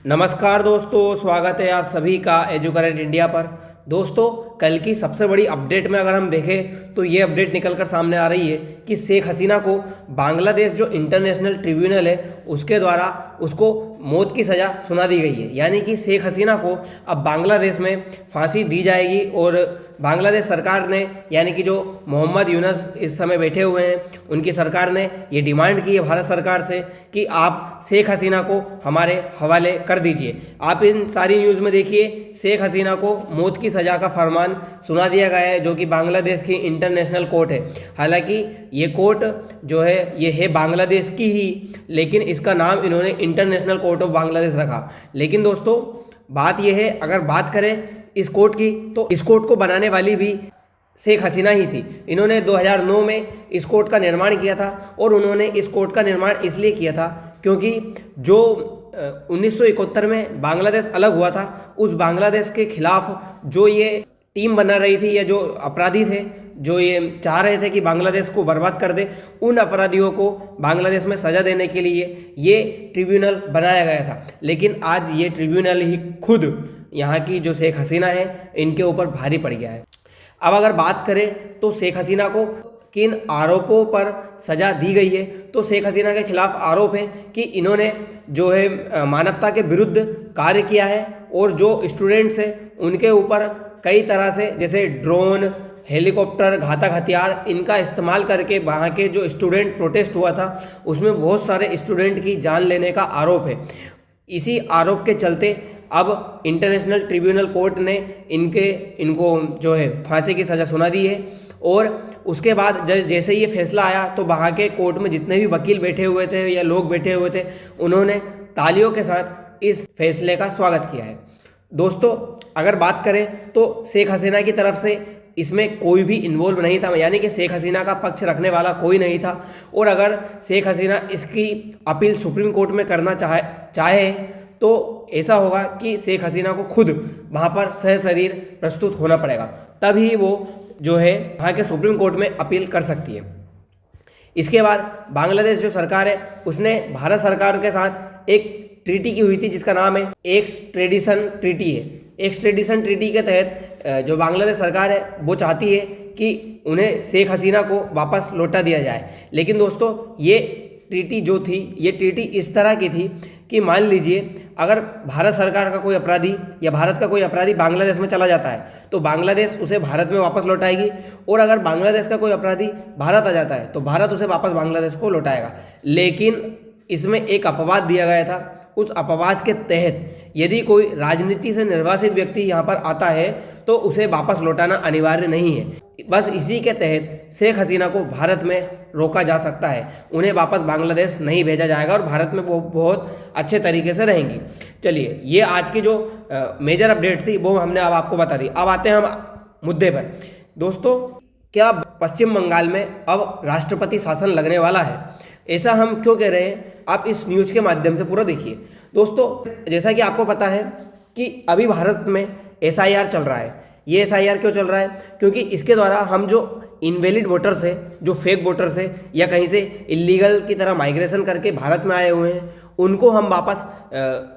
नमस्कार दोस्तों, स्वागत है आप सभी का एजुकरेट इंडिया पर। दोस्तों, कल की सबसे बड़ी अपडेट में अगर हम देखें तो ये अपडेट निकल कर सामने आ रही है कि शेख हसीना को बांग्लादेश जो इंटरनेशनल ट्रिब्यूनल है उसके द्वारा उसको मौत की सज़ा सुना दी गई है। यानी कि शेख हसीना को अब बांग्लादेश में फांसी दी जाएगी और बांग्लादेश सरकार ने यानी कि जो मोहम्मद यूनस इस समय बैठे हुए हैं उनकी सरकार ने ये डिमांड की है भारत सरकार से कि आप शेख हसीना को हमारे हवाले कर दीजिए। आप इन सारी न्यूज़ में देखिए, शेख हसीना को मौत की सज़ा का फरमान सुना दिया गया है जो कि बांग्लादेश की इंटरनेशनल कोर्ट है। हालांकि ये कोर्ट जो है ये है बांग्लादेश की ही, लेकिन इसका नाम इन्होंने इंटरनेशनल कोर्ट ऑफ बांग्लादेश रखा। लेकिन दोस्तों बात यह है, अगर बात करें इस कोर्ट की तो इस कोर्ट को बनाने वाली भी शेख हसीना ही थी। इन्होंने 2009 में इस कोर्ट का निर्माण किया था और उन्होंने इस कोर्ट का निर्माण इसलिए किया था क्योंकि जो 1971 में बांग्लादेश अलग हुआ था उस बांग्लादेश के खिलाफ जो ये टीम बना रही थी या जो अपराधी थे जो ये चाह रहे थे कि बांग्लादेश को बर्बाद कर दे, उन अपराधियों को बांग्लादेश में सज़ा देने के लिए ये ट्रिब्यूनल बनाया गया था। लेकिन आज ये ट्रिब्यूनल ही खुद यहाँ की जो शेख हसीना है इनके ऊपर भारी पड़ गया है। अब अगर बात करें तो शेख हसीना को किन आरोपों पर सज़ा दी गई है, तो शेख हसीना के खिलाफ आरोप है कि इन्होंने जो है मानवता के विरुद्ध कार्य किया है और जो स्टूडेंट्स हैं उनके ऊपर कई तरह से जैसे ड्रोन, हेलीकॉप्टर, घातक हथियार इनका इस्तेमाल करके वहाँ के जो स्टूडेंट प्रोटेस्ट हुआ था उसमें बहुत सारे स्टूडेंट की जान लेने का आरोप है। इसी आरोप के चलते अब इंटरनेशनल ट्रिब्यूनल कोर्ट ने इनको जो है फांसी की सज़ा सुना दी है। और उसके बाद जैसे ये फैसला आया तो वहाँ के कोर्ट में जितने भी वकील बैठे हुए थे या लोग बैठे हुए थे उन्होंने तालियों के साथ इस फैसले का स्वागत किया है। दोस्तों अगर बात करें तो शेख हसीना की तरफ से इसमें कोई भी इन्वॉल्व नहीं था, यानी कि शेख हसीना का पक्ष रखने वाला कोई नहीं था। और अगर शेख हसीना इसकी अपील सुप्रीम कोर्ट में करना चाहे तो ऐसा होगा कि शेख हसीना को खुद वहाँ पर सहशरीर प्रस्तुत होना पड़ेगा, तभी वो जो है वहाँ के सुप्रीम कोर्ट में अपील कर सकती है। इसके बाद बांग्लादेश जो सरकार है उसने भारत सरकार के साथ एक ट्रीटी की हुई थी जिसका नाम है एक्सट्रेडिशन ट्रीटी है। एक्सट्रेडिशन ट्रीटी के तहत जो बांग्लादेश सरकार है वो चाहती है कि उन्हें शेख हसीना को वापस लौटा दिया जाए। लेकिन दोस्तों ये ट्रीटी जो थी ये ट्रीटी इस तरह की थी कि मान लीजिए अगर भारत सरकार का कोई अपराधी या भारत का कोई अपराधी बांग्लादेश में चला जाता है तो बांग्लादेश उसे भारत में वापस लौटाएगी, और अगर बांग्लादेश का कोई अपराधी भारत आ जाता है तो भारत उसे वापस बांग्लादेश को लौटाएगा। लेकिन इसमें एक अपवाद दिया गया था। उस अपवाद के तहत यदि कोई राजनीति से निर्वासित व्यक्ति यहाँ पर आता है तो उसे वापस लौटाना अनिवार्य नहीं है। बस इसी के तहत शेख हसीना को भारत में रोका जा सकता है, उन्हें वापस बांग्लादेश नहीं भेजा जाएगा और भारत में वो बहुत अच्छे तरीके से रहेंगी। चलिए, ये आज की जो मेजर अपडेट थी वो हमने अब आपको बता दी। अब आते हैं हम मुद्दे पर। दोस्तों, क्या पश्चिम बंगाल में अब राष्ट्रपति शासन लगने वाला है? ऐसा हम क्यों कह रहे हैं, आप इस न्यूज़ के माध्यम से पूरा देखिए। दोस्तों, जैसा कि आपको पता है कि अभी भारत में SIR चल रहा है। ये SIR क्यों चल रहा है? क्योंकि इसके द्वारा हम जो इनवैलिड वोटर्स है, जो फेक वोटर्स है या कहीं से इलीगल की तरह माइग्रेशन करके भारत में आए हुए हैं, उनको हम वापस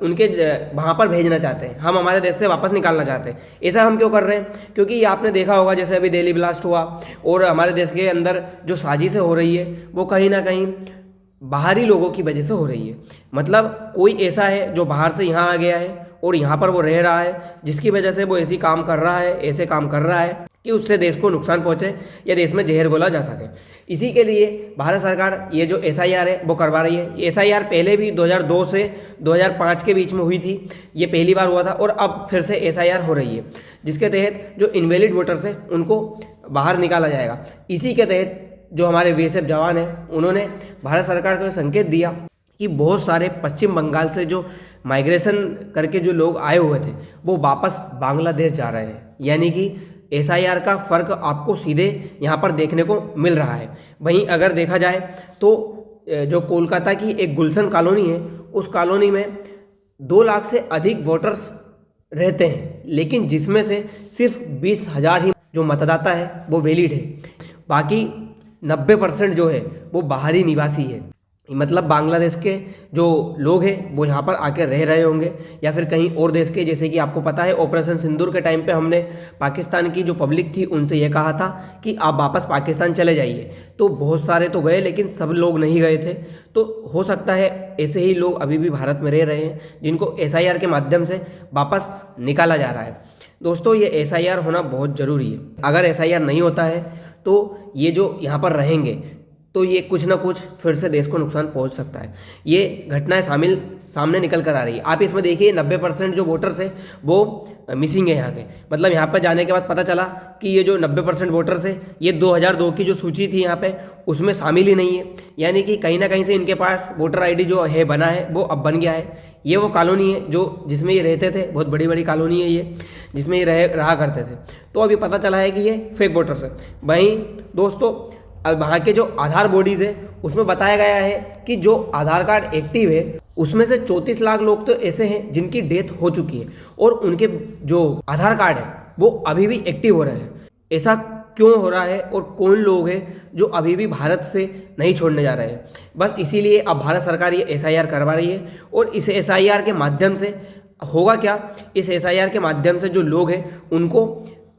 उनके वहाँ पर भेजना चाहते हैं, हम हमारे देश से वापस निकालना चाहते हैं। ऐसा हम क्यों कर रहे हैं? क्योंकि ये आपने देखा होगा जैसे अभी दिल्ली ब्लास्ट हुआ और हमारे देश के अंदर जो साजिशें हो रही है वो कहीं ना कहीं बाहरी लोगों की वजह से हो रही है। मतलब कोई ऐसा है जो बाहर से यहाँ आ गया है और यहाँ पर वो रह रहा है, जिसकी वजह से वो ऐसे काम कर रहा है कि उससे देश को नुकसान पहुँचे या देश में जहर घोला जा सके। इसी के लिए भारत सरकार ये जो SIR है वो करवा रही है। SIR पहले भी 2002 से 2005 के बीच में हुई थी, ये पहली बार हुआ था और अब फिर से SIR हो रही है, जिसके तहत जो इनवैलिड वोटर्स हैं उनको बाहर निकाला जाएगा। इसी के तहत जो हमारे BSF जवान हैं उन्होंने भारत सरकार को संकेत दिया कि बहुत सारे पश्चिम बंगाल से जो माइग्रेशन करके जो लोग आए हुए थे वो वापस बांग्लादेश जा रहे हैं। यानी कि SIR का फ़र्क आपको सीधे यहाँ पर देखने को मिल रहा है। वहीं अगर देखा जाए तो जो कोलकाता की एक गुलशन कॉलोनी है उस कॉलोनी में 2 लाख से अधिक वोटर्स रहते हैं, लेकिन जिसमें से सिर्फ 20,000 ही जो मतदाता है वो वैलिड है। बाकी 90% जो है वो बाहरी निवासी है। मतलब बांग्लादेश के जो लोग हैं वो यहाँ पर आके रह रहे होंगे, या फिर कहीं और देश के। जैसे कि आपको पता है ऑपरेशन सिंदूर के टाइम पे हमने पाकिस्तान की जो पब्लिक थी उनसे ये कहा था कि आप वापस पाकिस्तान चले जाइए, तो बहुत सारे तो गए लेकिन सब लोग नहीं गए थे। तो हो सकता है ऐसे ही लोग अभी भी भारत में रह रहे हैं जिनको SIR के माध्यम से वापस निकाला जा रहा है। दोस्तों ये SIR होना बहुत ज़रूरी है। अगर SIR नहीं होता है तो ये जो यहाँ पर रहेंगे तो ये कुछ ना कुछ फिर से देश को नुकसान पहुंच सकता है। ये घटनाएं सामने निकल कर आ रही है। आप इसमें देखिए 90% जो वोटर्स है वो मिसिंग है यहाँ के। मतलब यहाँ पर जाने के बाद पता चला कि ये जो 90% वोटर्स है ये 2002 की जो सूची थी यहाँ पे उसमें शामिल ही नहीं है। यानी कि कहीं ना कहीं से इनके पास वोटर ID जो है बना है वो अब बन गया है। ये वो कॉलोनी है जो जिसमें ये रहते थे, बहुत बड़ी बड़ी कॉलोनी है ये, जिसमें ये रहा करते थे। तो अभी पता चला है कि ये फेक वोटर्स है। वहीं दोस्तों अब वहाँ के जो आधार बॉडीज़ है उसमें बताया गया है कि जो आधार कार्ड एक्टिव है उसमें से 34 लाख लोग तो ऐसे हैं जिनकी डेथ हो चुकी है और उनके जो आधार कार्ड है वो अभी भी एक्टिव हो रहे हैं। ऐसा क्यों हो रहा है और कौन लोग हैं जो अभी भी भारत से नहीं छोड़ने जा रहे हैं? बस इसीलिए अब भारत सरकार ये SIR करवा रही है। और इस SIR के माध्यम से होगा क्या, इस SIR के माध्यम से जो लोग हैं उनको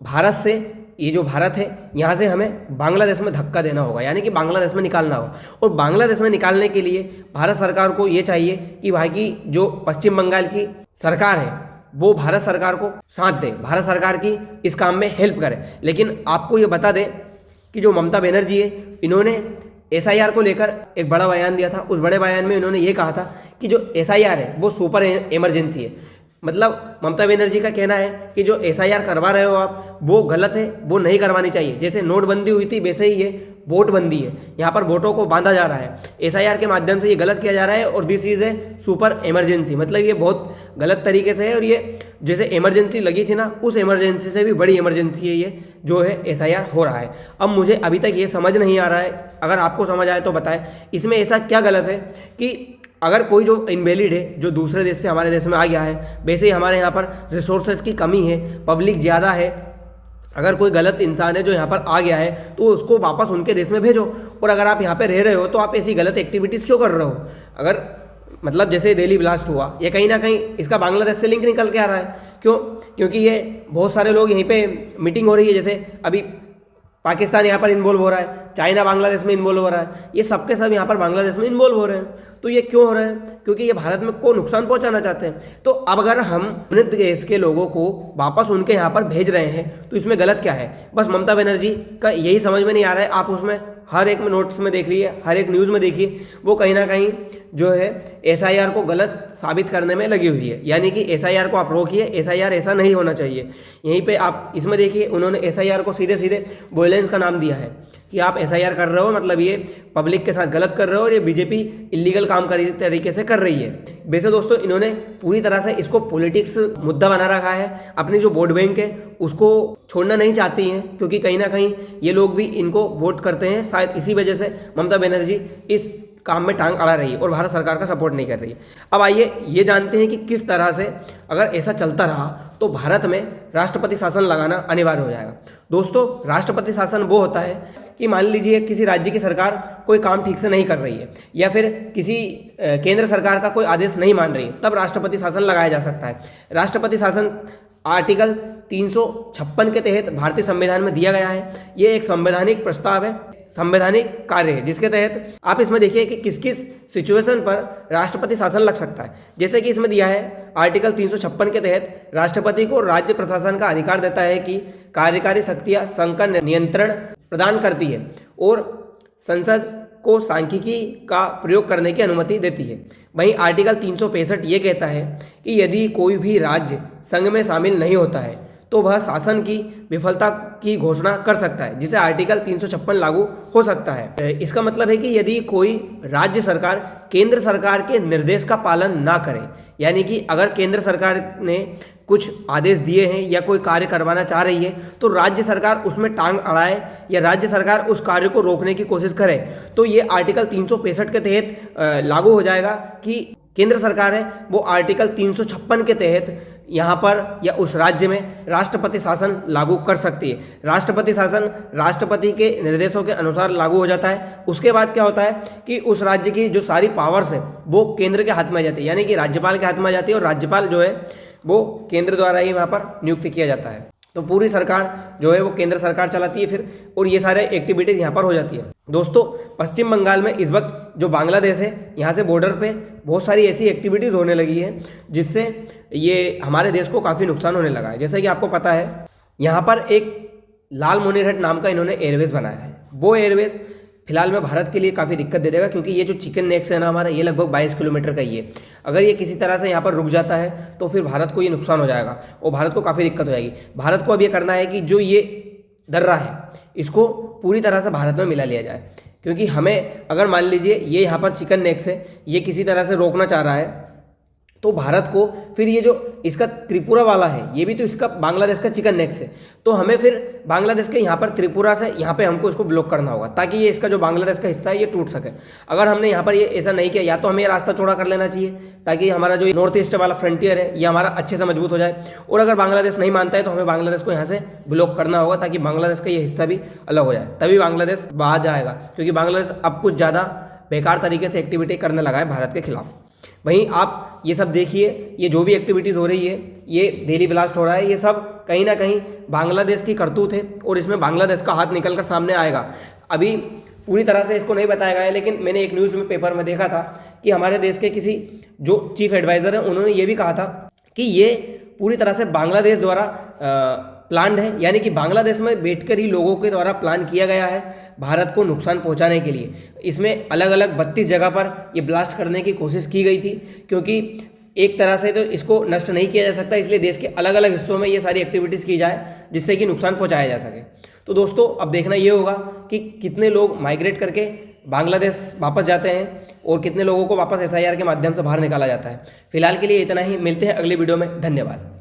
भारत से, ये जो भारत है यहाँ से हमें बांग्लादेश में धक्का देना होगा, यानी कि बांग्लादेश में निकालना होगा। और बांग्लादेश में निकालने के लिए भारत सरकार को ये चाहिए कि वहाँ की जो पश्चिम बंगाल की सरकार है वो भारत सरकार को साथ दे, भारत सरकार की इस काम में हेल्प करे। लेकिन आपको ये बता दें कि जो ममता बनर्जी है इन्होंने SIR को लेकर एक बड़ा बयान दिया था। उस बड़े बयान में इन्होंने ये कहा था कि जो SIR है वो सुपर इमरजेंसी है। मतलब ममता बनर्जी का कहना है कि जो SIR करवा रहे हो आप वो गलत है, वो नहीं करवानी चाहिए। जैसे नोटबंदी हुई थी वैसे ही ये वोटबंदी है, यहाँ पर वोटों को बांधा जा रहा है। SIR के माध्यम से ये गलत किया जा रहा है और this is a super emergency. मतलब ये बहुत गलत तरीके से है और ये जैसे इमरजेंसी लगी थी ना उस इमरजेंसी से भी बड़ी इमरजेंसी है ये जो है SIR हो रहा है। अब मुझे अभी तक ये समझ नहीं आ रहा है, अगर आपको समझ आए तो बताएं इसमें ऐसा क्या गलत है कि अगर कोई जो इनवैलिड है जो दूसरे देश से हमारे देश में आ गया है, वैसे ही हमारे यहाँ पर रिसोर्सेज की कमी है, पब्लिक ज़्यादा है, अगर कोई गलत इंसान है जो यहाँ पर आ गया है तो उसको वापस उनके देश में भेजो। और अगर आप यहाँ पे रह रहे हो तो आप ऐसी गलत एक्टिविटीज़ क्यों कर रहे हो? अगर मतलब जैसे दिल्ली ब्लास्ट हुआ, ये कहीं ना कहीं इसका बांग्लादेश से लिंक निकल के आ रहा है। क्यों? क्योंकि ये बहुत सारे लोग यहीं पे मीटिंग हो रही है, जैसे अभी पाकिस्तान यहाँ पर इन्वॉल्व हो रहा है, चाइना बांग्लादेश में इन्वॉल्व हो रहा है, ये सबके सब यहाँ पर बांग्लादेश में इन्वॉल्व हो रहे हैं। तो ये क्यों हो रहा है? क्योंकि ये भारत में को नुकसान पहुंचाना चाहते हैं। तो अब अगर हम अपने देश के लोगों को वापस उनके यहाँ पर भेज रहे हैं तो इसमें गलत क्या है? बस ममता बनर्जी का यही समझ में नहीं आ रहा है। आप उसमें हर एक में नोट्स में देख लीजिए, हर एक न्यूज़ में देखिए, वो कहीं ना कहीं जो है SIR को गलत साबित करने में लगी हुई है। यानी कि SIR को आप रोकिए, SIR ऐसा नहीं होना चाहिए। यहीं पे आप इसमें देखिए उन्होंने SIR को सीधे सीधे वॉयलेंस का नाम दिया है कि आप SIR कर रहे हो, मतलब ये पब्लिक के साथ गलत कर रहे हो और ये बीजेपी इलीगल काम तरीके से कर रही है। वैसे दोस्तों इन्होंने पूरी तरह से इसको पॉलिटिक्स मुद्दा बना रखा है। अपनी जो वोट बैंक है उसको छोड़ना नहीं चाहती हैं, क्योंकि कहीं ना कहीं ये लोग भी इनको वोट करते हैं। शायद इसी वजह से ममता बनर्जी इस काम में टांग अड़ा रही है और भारत सरकार का सपोर्ट नहीं कर रही है। अब आइए ये जानते हैं कि किस तरह से अगर ऐसा चलता रहा तो भारत में राष्ट्रपति शासन लगाना अनिवार्य हो जाएगा। दोस्तों राष्ट्रपति शासन वो होता है कि मान लीजिए किसी राज्य की सरकार कोई काम ठीक से नहीं कर रही है या फिर किसी केंद्र सरकार का कोई आदेश नहीं मान रही है, तब राष्ट्रपति शासन लगाया जा सकता है। राष्ट्रपति शासन आर्टिकल 356 के तहत भारतीय संविधान में दिया गया है। ये एक संवैधानिक प्रस्ताव है, संवैधानिक कार्य है, जिसके तहत आप इसमें देखिए कि किस किस सिचुएशन पर राष्ट्रपति शासन लग सकता है। जैसे कि इसमें दिया है आर्टिकल 356 के तहत राष्ट्रपति को राज्य प्रशासन का अधिकार देता है कि कार्यकारी शक्तियां संघ का नियंत्रण प्रदान करती है और संसद को सांख्यिकी का प्रयोग करने की अनुमति देती है। वहीं आर्टिकल 365 ये कहता है कि यदि कोई भी राज्य संघ में शामिल नहीं होता है तो वह शासन की विफलता की घोषणा कर सकता है, जिसे आर्टिकल 356 लागू हो सकता है। इसका मतलब है कि यदि कोई राज्य सरकार केंद्र सरकार के निर्देश का पालन ना करे, यानी कि अगर केंद्र सरकार ने कुछ आदेश दिए हैं या कोई कार्य करवाना चाह रही है तो राज्य सरकार उसमें टांग अड़ाए या राज्य सरकार उस कार्य को रोकने की कोशिश करे, तो ये आर्टिकल 365 के तहत लागू हो जाएगा कि केंद्र सरकार है वो आर्टिकल 356 के तहत यहाँ पर या उस राज्य में राष्ट्रपति शासन लागू कर सकती है। राष्ट्रपति शासन राष्ट्रपति के निर्देशों के अनुसार लागू हो जाता है। उसके बाद क्या होता है कि उस राज्य की जो सारी पावर्स है वो केंद्र के हाथ में आ जाती है, यानी कि राज्यपाल के हाथ में आ जाती है, और राज्यपाल जो है वो केंद्र द्वारा ही वहाँ पर नियुक्त किया जाता है। तो पूरी सरकार जो है वो केंद्र सरकार चलाती है फिर, और ये सारे एक्टिविटीज़ यहाँ पर हो जाती है। दोस्तों, पश्चिम बंगाल में इस वक्त जो बांग्लादेश है यहाँ से बॉर्डर पे बहुत सारी ऐसी एक्टिविटीज़ होने लगी है जिससे ये हमारे देश को काफ़ी नुकसान होने लगा है। जैसे कि आपको पता है यहाँ पर एक लाल मोनीरहट नाम का इन्होंने एयरवेज बनाया है। वो एयरवेज फिलहाल में भारत के लिए काफ़ी दिक्कत दे देगा, क्योंकि ये जो चिकन नेक्स है ना हमारा, ये लगभग 22 किलोमीटर का ही है। अगर ये किसी तरह से यहाँ पर रुक जाता है तो फिर भारत को ये नुकसान हो जाएगा और भारत को काफ़ी दिक्कत हो जाएगी। भारत को अब ये करना है कि जो ये दर्रा है इसको पूरी तरह से भारत में मिला लिया जाए, क्योंकि हमें अगर मान लीजिए ये यहाँ पर चिकन नेक्स है, ये किसी तरह से रोकना चाह रहा है, तो भारत को फिर ये जो इसका त्रिपुरा वाला है ये भी तो इसका बांग्लादेश का चिकन नेक्स है, तो हमें फिर बांग्लादेश के यहाँ पर त्रिपुरा से यहाँ पे हमको इसको ब्लॉक करना होगा ताकि ये इसका जो बांग्लादेश का हिस्सा है ये टूट सके। अगर हमने यहाँ पर ये ऐसा नहीं किया, या तो हमें ये रास्ता चौड़ा कर लेना चाहिए ताकि हमारा जो नॉर्थ ईस्ट वाला फ्रंटियर है ये हमारा अच्छे से मजबूत हो जाए, और अगर बांग्लादेश नहीं मानता है तो हमें बांग्लादेश को यहाँ से ब्लॉक करना होगा ताकि बांग्लादेश का ये हिस्सा भी अलग हो जाए, तभी बांग्लादेश बाहर जाएगा। क्योंकि बांग्लादेश अब कुछ ज़्यादा बेकार तरीके से एक्टिविटी करने लगा है भारत के खिलाफ। वहीं आप ये सब देखिए, ये जो भी एक्टिविटीज़ हो रही है, ये दिल्ली ब्लास्ट हो रहा है, ये सब कहीं ना कहीं बांग्लादेश की करतूत है और इसमें बांग्लादेश का हाथ निकल कर सामने आएगा। अभी पूरी तरह से इसको नहीं बताया गया है, लेकिन मैंने एक न्यूज़ में पेपर में देखा था कि हमारे देश के किसी जो चीफ एडवाइज़र हैं उन्होंने ये भी कहा था कि ये पूरी तरह से बांग्लादेश द्वारा प्लान्ड है, यानी कि बांग्लादेश में बैठकर ही लोगों के द्वारा प्लान किया गया है भारत को नुकसान पहुंचाने के लिए। इसमें अलग अलग 32 जगह पर ये ब्लास्ट करने की कोशिश की गई थी, क्योंकि एक तरह से तो इसको नष्ट नहीं किया जा सकता, इसलिए देश के अलग अलग हिस्सों में ये सारी एक्टिविटीज़ की जाए जिससे कि नुकसान पहुंचाया जा सके। तो दोस्तों, अब देखना ये होगा कि कितने लोग माइग्रेट करके बांग्लादेश वापस जाते हैं और कितने लोगों को वापस SIR के माध्यम से बाहर निकाला जाता है। फिलहाल के लिए इतना ही, मिलते हैं अगली वीडियो में। धन्यवाद।